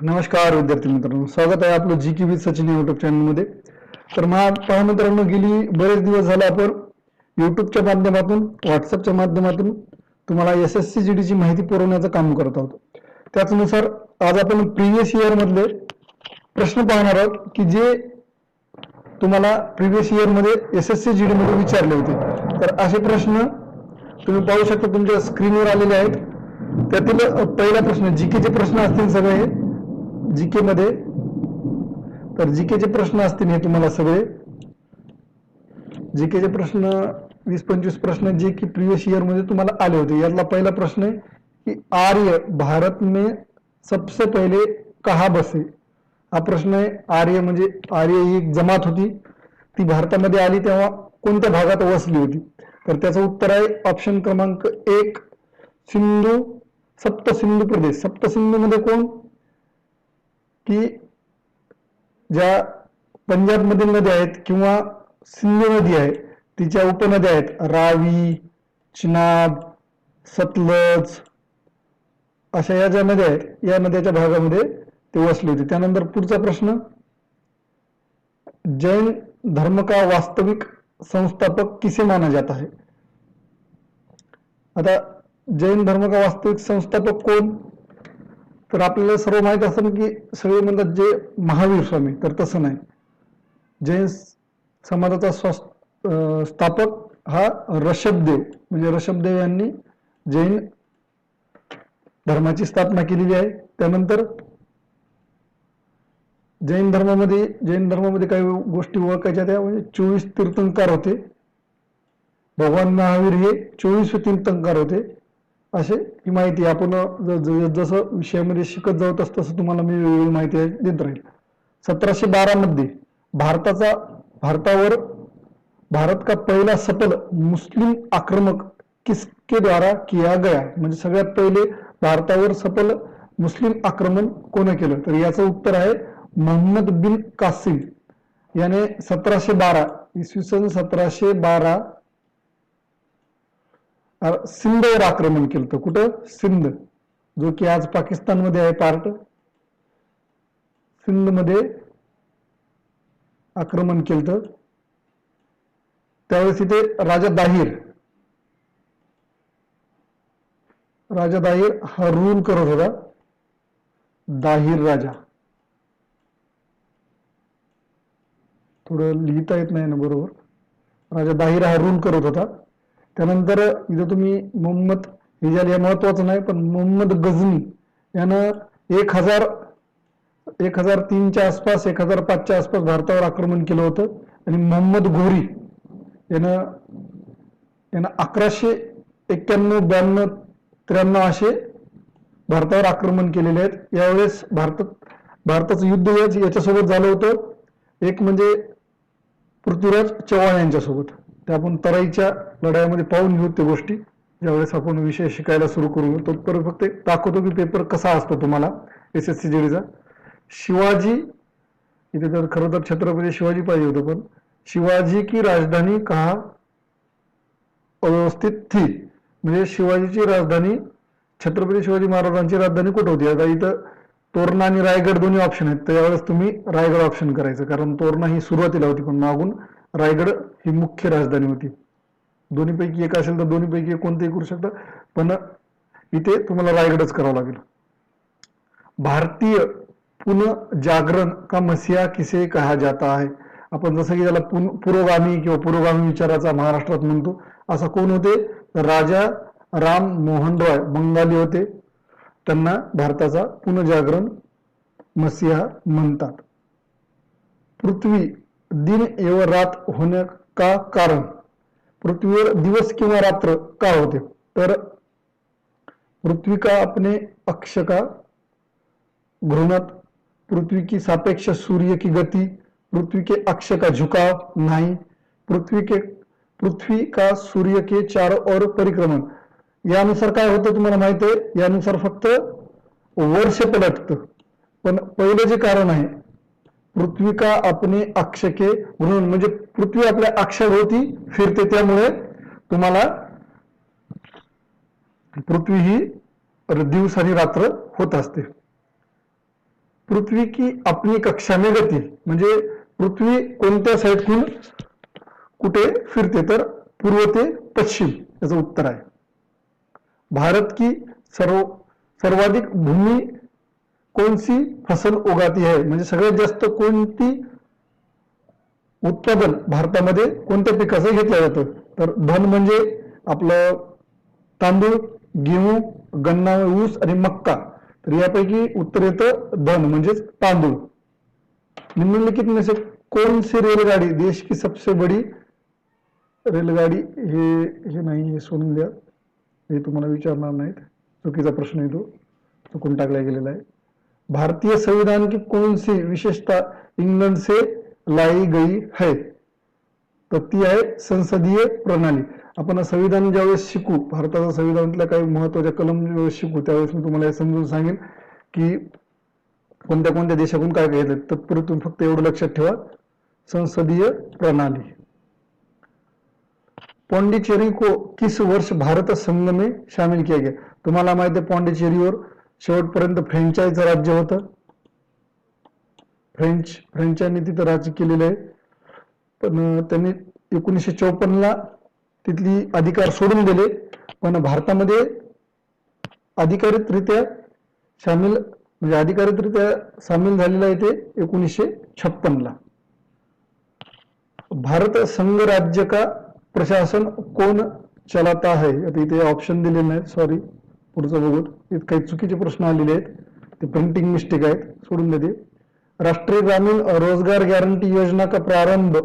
नमस्कार विद्यार्थी मित्रांनो, स्वागत आहे आपलं जी के विथ सचिन युट्यूब चॅनलमध्ये. तर पहा मित्रांनो, गेली बरेच दिवस झाले आपण युट्यूबच्या माध्यमातून, व्हॉट्सअपच्या माध्यमातून तुम्हाला SSC GD ची माहिती पुरवण्याचं काम करत आहोत. त्याचनुसार आज आपण प्रिव्हियस इयर मधले प्रश्न पाहणार आहोत की जे तुम्हाला प्रिव्हियस इयर मध्ये SSC GD मध्ये विचारले होते. तर असे प्रश्न तुम्ही पाहू शकता, तुमच्या स्क्रीनवर आलेले आहेत. त्यातील पहिला प्रश्न जीकेचे प्रश्न असतील सगळे हे जीके मध्ये. तर जीकेचे प्रश्न असतील हे तुम्हाला सगळे जीकेचे प्रश्न 20-25 प्रश्न जे की प्रीवियस ईयर मध्ये तुम्हाला आले होते. यातला पहिला प्रश्न आहे की आर्य भारत में सबसे पहले कहाँ बसे. हा प्रश्न आहे. आर्य म्हणजे आर्य ही एक जमात होती, ती भारतामध्ये आली तेव्हा कोणत्या भागात वसली होती. तर त्याचं उत्तर आहे ऑप्शन क्रमांक 1 सिंधू सप्तसिंधू प्रदेश. सप्तसिंधू मध्ये कोण की ज्या पंजाब मधील नद्या आहेत किंवा सिंधू नदी आहे तिच्या उपनद्या आहेत रावी, चिनाब, सतलज अशा या ज्या नद्या आहेत या नद्याच्या भागामध्ये ते वसले होते. त्यानंतर पुढचा प्रश्न, जैन धर्म का वास्तविक संस्थापक किसे माना जाता है. आता जैन धर्म का वास्तविक संस्थापक कोण. तर आपल्याला सर्व माहित असेल की सगळे म्हणतात जे महावीर स्वामी, तर तसं नाही. जैन समाजाचा स्थापक हा ऋषभदेव, म्हणजे ऋषभदेव यांनी जैन धर्माची स्थापना केलेली आहे. त्यानंतर जैन धर्मामध्ये काही गोष्टी ओळखायच्या त्या म्हणजे 24 तीर्थंकर होते. भगवान महावीर हे 24 तीर्थंकर होते. असे ही माहिती आपण जसं विषयामध्ये शिकत जाऊ तसं तुम्हाला मी वेगवेगळी माहिती देत राहील. 1712 मध्ये भारत का पहला सफल मुस्लिम आक्रमक किसके द्वारा किया गया. म्हणजे सगळ्यात पहिले भारतावर सफल मुस्लिम आक्रमण कोणी केलं. तर याचं उत्तर आहे मोहम्मद बिन कासिम याने 1712 इसवी सन 1712 सिंधवर आक्रमण केलं. तर कुठं सिंध, जो की आज पाकिस्तान मध्ये आहे पार्ट, सिंध मध्ये आक्रमण केलं. त्यावेळेस इथे राजा दाहिर हा रूल करत होता. दाहिर राजा, थोडं लिहिता येत नाही ना बरोबर. राजा दाहिर हा रूल करत होता. त्यानंतर इथं तुम्ही मोहम्मद हिजाल, या महत्वाचं नाही, पण मोहम्मद गझनी यानं 1003च्या आसपास 1005च्या आसपास भारतावर आक्रमण केलं होतं. आणि मोहम्मद घोरी यानं 1191, 92, 93 असे भारतावर आक्रमण केलेले आहेत. यावेळेस भारताचं युद्ध याच्यासोबत झालं होतं. एक म्हणजे पृथ्वीराज चव्हाण यांच्यासोबत. ते आपण तराईच्या लढाईमध्ये पाहून घेऊ त्या गोष्टी ज्यावेळेस आपण विषय शिकायला सुरू करू. तोपर्यंत फक्त दाखवतो की पेपर कसा असतो तुम्हाला SSC GDचा. शिवाजी, इथे तर खरं तर छत्रपती शिवाजी पाहिजे होतं, पण शिवाजी की राजधानी कहा अवस्थित थी. म्हणजे शिवाजीची राजधानी, छत्रपती शिवाजी महाराजांची राजधानी कुठे होती. आता इथं तोरणा आणि रायगड दोन्ही ऑप्शन आहेत. तर यावेळेस तुम्ही रायगड ऑप्शन करायचं, कारण तोरणा ही सुरुवातीला होती पण मागून रायगड ही मुख्य राजधानी होती. दोन्हीपैकी एक असेल तर दोन्हीपैकी एक कोणतेही करू शकता, पण इथे तुम्हाला रायगडच करावं लागेल. भारतीय पुनर्जागरण का मसीहा किसे कहा जाता है. आपण जसं की त्याला पुरोगामी किंवा पुरोगामी विचाराचा महाराष्ट्रात म्हणतो, असा कोण होते. राजा राम मोहन रॉय बंगाली होते. त्यांना भारताचा पुनर्जागरण मसीहा म्हणतात. पृथ्वी दिन एवं रात होने का कारण. पृथ्वीवर दिवस किंवा रात्र का होते. तर पृथ्वी का अपने अक्ष का घूर्णन, पृथ्वी की सापेक्ष सूर्य की गति, पृथ्वी के अक्ष का झुकाव नहीं, पृथ्वी का सूर्य के चारों ओर परिक्रमण. यानुसार काय होतं तुम्हाला माहिती आहे. यानुसार फक्त वर्ष पलटतं. पण पहिलं जे कारण आहे पृथ्वी का अपने अक्ष के घूर्णन, म्हणजे पृथ्वी आपल्या अक्षाभोवती फिरते, त्यामुळे तुम्हाला पृथ्वी ही दिवस आणि रात्र होत असते. पृथ्वी की अपनी कक्षा में गती, म्हणजे पृथ्वी कोणत्या साईडहून कुठे फिरते, तर पूर्व ते पश्चिम, याचं उत्तर आहे. भारत की सर्वाधिक भूमी कौन सी फसल उगाती है, म्हणजे सगळ्यात जास्त कोणती उत्पादन भारतामध्ये कोणत्या पिकाचं घेतलं जातं, तर धन म्हणजे आपलं तांदूळ, गेहूं, गन्ना, ऊस आणि मक्का. तर यापैकी उत्तर येतं धन म्हणजेच तांदूळ. निम्नलिखित में से कौन सी रेलगाड़ी देश की सबसे बड़ी रेलगाडी, हे नाही, हे सोडून द्या, हे तुम्हाला विचारणार नाहीत, चुकीचा प्रश्न आहे तो, चुकून टाकला गेलेला आहे. भारतीय संविधान की कौन सी विशेषता इंग्लंड से लाई गई है, तर ती आहे संसदीय प्रणाली. आपण संविधान ज्यावेळेस शिकू, भारताच्या संविधानातल्या काही महत्वाच्या कलम ज्यावेळेस शिकू, त्यावेळेस मी तुम्हाला हे समजून सांगेन की कोणत्या कोणत्या देशातून काय काय येतात. तत्पूर्वी तुम्ही फक्त एवढं लक्षात ठेवा, संसदीय प्रणाली. पौंडीचेरी को किस वर्ष भारत संघ में शामिल किया गया. तुम्हाला माहिती आहे पौंडीचेरीवर शेवटपर्यंत फ्रेंचायचं राज्य होतं. फ्रेंचांनी तिथं राज्य केलेलं आहे, पण त्यांनी 1954ला तिथली अधिकार सोडून दिले. पण भारतामध्ये अधिकारितरित्या सामील झालेला आहे ते 1956ला. भारत संघ राज्य का प्रशासन कोण चलाता है, आता इथे ऑप्शन दिलेले नाहीत, सॉरी, पुढचं बघू. इथे काही चुकीचे प्रश्न आलेले आहेत, ते प्रिंटिंग मिस्टेक आहेत, सोडून देते. राष्ट्रीय ग्रामीण रोजगार गारंटी योजना का प्रारंभ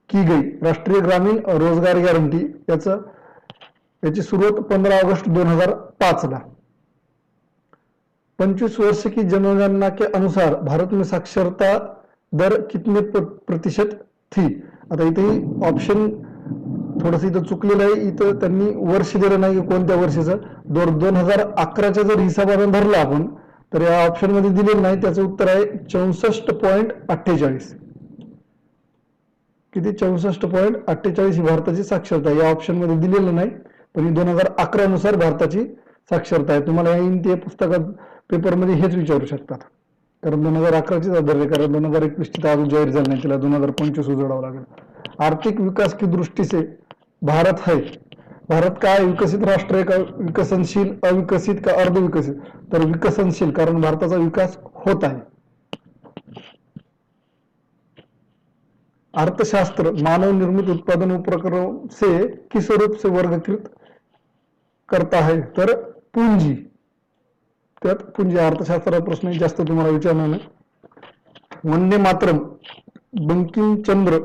की गई. राष्ट्रीय ग्रामीण रोजगार गारंटी याची सुरुवात 15 ऑगस्ट 2005ला. 25 वर्ष की जनगणना के अनुसार भारत में साक्षरता दर कितने प्रतिशत थी. आता इथे ऑप्शन थोडंसं इथं चुकलेलं आहे, इथं त्यांनी वर्ष दिलं नाही कोणत्या वर्षाचं. 2011च्या जर हिसाबाने धरला आपण, तर या ऑप्शन मध्ये दिलेलं नाही. त्याचं उत्तर आहे 64.48. किती? 64.48 ही भारताची साक्षरता. या ऑप्शन मध्ये दिलेलं नाही, पण 2011 नुसार भारताची साक्षरता आहे. तुम्हाला ते पुस्तकात पेपरमध्ये हेच विचारू शकतात, कारण 2011चीच आधार आहे, कारण 2021ची तर अजून जाहीर झाली नाही, तिला 2025 उजडावं लागेल. आर्थिक विकास की दृष्टि से भारत है, भारत का विकसित राष्ट्र आहे का विकसनशील, अविकसित का अर्धविकसित, तर विकसनशील, कारण भारताचा विकास होत आहे. अर्थशास्त्र मानव निर्मित उत्पादन उपक्रम से किस रूप से वर्गीकृत करता है, तर पूंजी. त्यात पूंजी अर्थशास्त्राचा प्रश्न जास्त तुम्हाला विचारणार नाही. वंदे मातरम बंकिम चंद्र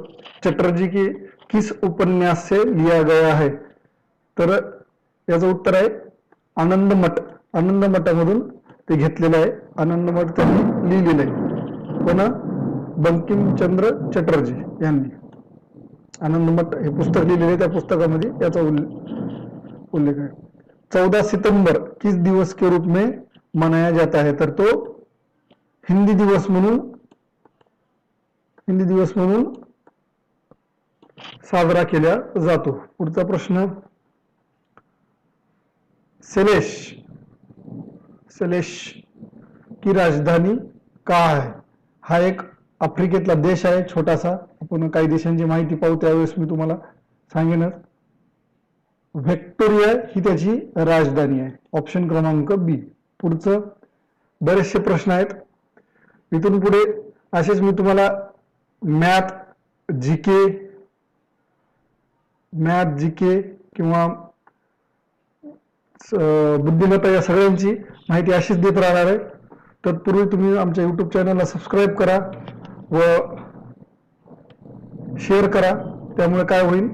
चटर्जी के किस उपन्यास से लिया गया है, तर याचं उत्तर आहे आनंद मठ. आनंद मठामधून ते घेतलेलं आहे. आनंद मठ त्यांनी लिहिलेलं आहे, पण बंकिमचंद्र चटर्जी यांनी आनंद मठ हे पुस्तक लिहिलेलं आहे, त्या पुस्तकामध्ये याचा उल्लेख आहे. 14 सितंबर किस दिवस के रूप में मनाया जाता है, तर तो हिंदी दिवस म्हणून साजरा केला जातो. पुढचा प्रश्न, सेलेश की राजधानी कहाँ है. हा एक आफ्रिकेतला देश आहे, छोटासा. आपण काही देशांची माहिती पाहू त्यावेळेस मी तुम्हाला सांगेनच. व्हिक्टोरिया ही त्याची राजधानी आहे. ऑप्शन क्रमांक बी. पुढचं बरेचसे प्रश्न आहेत. इथून पुढे असेच मी तुम्हाला मॅथ जीके किंवा बुद्धिमत्ता या सगळ्यांची माहिती अशीच देत राहणार आहे. तत्पूर्वी तुम्ही आमच्या YouTube चॅनलला सबस्क्राईब करा व शेअर करा. त्यामुळे काय होईल,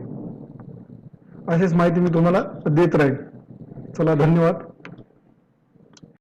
अशीच माहिती मी तुम्हाला देत राहील. चला, धन्यवाद.